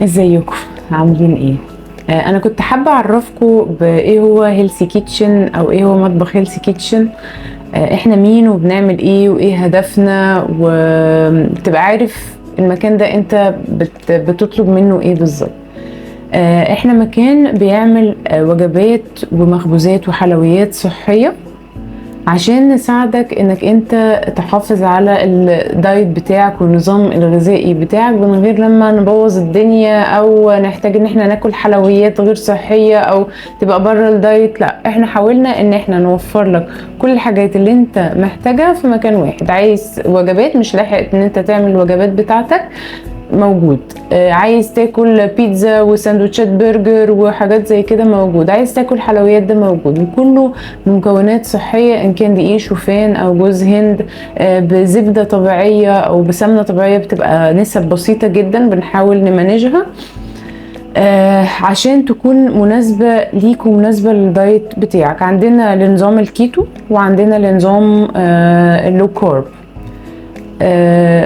ازيكم؟ عاملين ايه؟ انا كنت حابه اعرفكم بايه هو هيلثي كيتشن او ايه هو مطبخ هيلثي كيتشن. احنا مين وبنعمل ايه وايه هدفنا، وتبقى عارف المكان ده انت بتطلب منه ايه بالظبط. احنا مكان بيعمل وجبات ومخبوزات وحلويات صحيه عشان نساعدك انك انت تحافظ على الدايت بتاعك والنظام الغذائي بتاعك من غير لما نبوظ الدنيا او نحتاج ان احنا ناكل حلويات غير صحية او تبقى بره الدايت. لا، احنا حاولنا ان احنا نوفر لك كل الحاجات اللي انت محتاجها في مكان واحد. عايز وجبات مش لاحق ان انت تعمل الوجبات بتاعتك، موجود. عايز تاكل بيتزا وساندوتشات برجر وحاجات زي كده، موجود. عايز تاكل حلويات، ده موجود، وكله بمكونات صحية، ان كان دقيق شوفان او جوز هند، بزبدة طبيعية او بسمنة طبيعية، بتبقى نسب بسيطة جدا بنحاول نمانجها عشان تكون مناسبة ليك ومناسبة للدايت بتاعك. عندنا لنظام الكيتو وعندنا لنظام اللو كارب.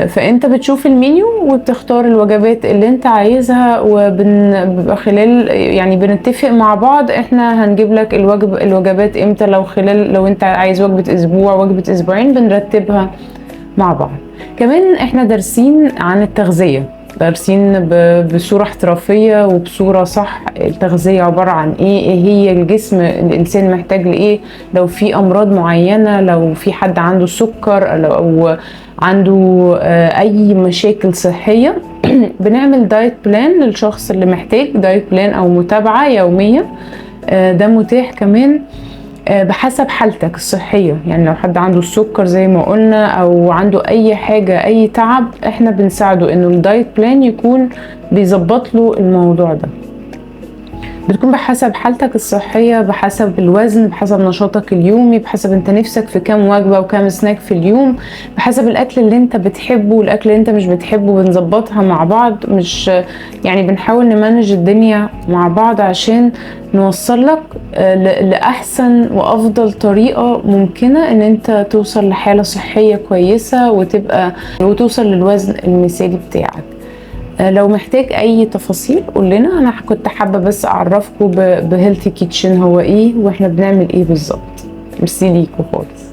فانت بتشوف المنيو وبتختار الوجبات اللي انت عايزها، وبيبقى خلال يعني بنتفق مع بعض احنا هنجيب لك الوجبات امتى. لو انت عايز وجبة اسبوع، وجبة اسبوعين، بنرتبها مع بعض. كمان احنا دارسين عن التغذية، دارسين بصورة احترافية وبصورة صح. التغذية عبارة عن ايه هي الجسم الانسان محتاج لايه، لو في امراض معينة، لو في حد عنده سكر او عنده اي مشاكل صحية بنعمل دايت بلان للشخص اللي محتاج دايت بلان او متابعة يومية. ده متاح كمان بحسب حالتك الصحية. يعني لو حد عنده السكر زي ما قلنا او عنده اي حاجة، اي تعب، احنا بنساعده انه الدايت بلان يكون بيظبط له الموضوع ده. بتكون بحسب حالتك الصحية، بحسب الوزن، بحسب نشاطك اليومي، بحسب انت نفسك في كام وجبة وكام سناك في اليوم، بحسب الاكل اللي انت بتحبه والاكل اللي انت مش بتحبه، بنظبطها مع بعض. مش يعني بنحاول نمانج الدنيا مع بعض عشان نوصل لك لأحسن وأفضل طريقة ممكنة ان انت توصل لحالة صحية كويسة وتوصل للوزن المثالي بتاعك. لو محتاج اي تفاصيل قول لنا. انا كنت حابة بس اعرفكم بهيلثي كيتشن هو ايه واحنا بنعمل ايه بالظبط. ميرسي ليكوا خالص.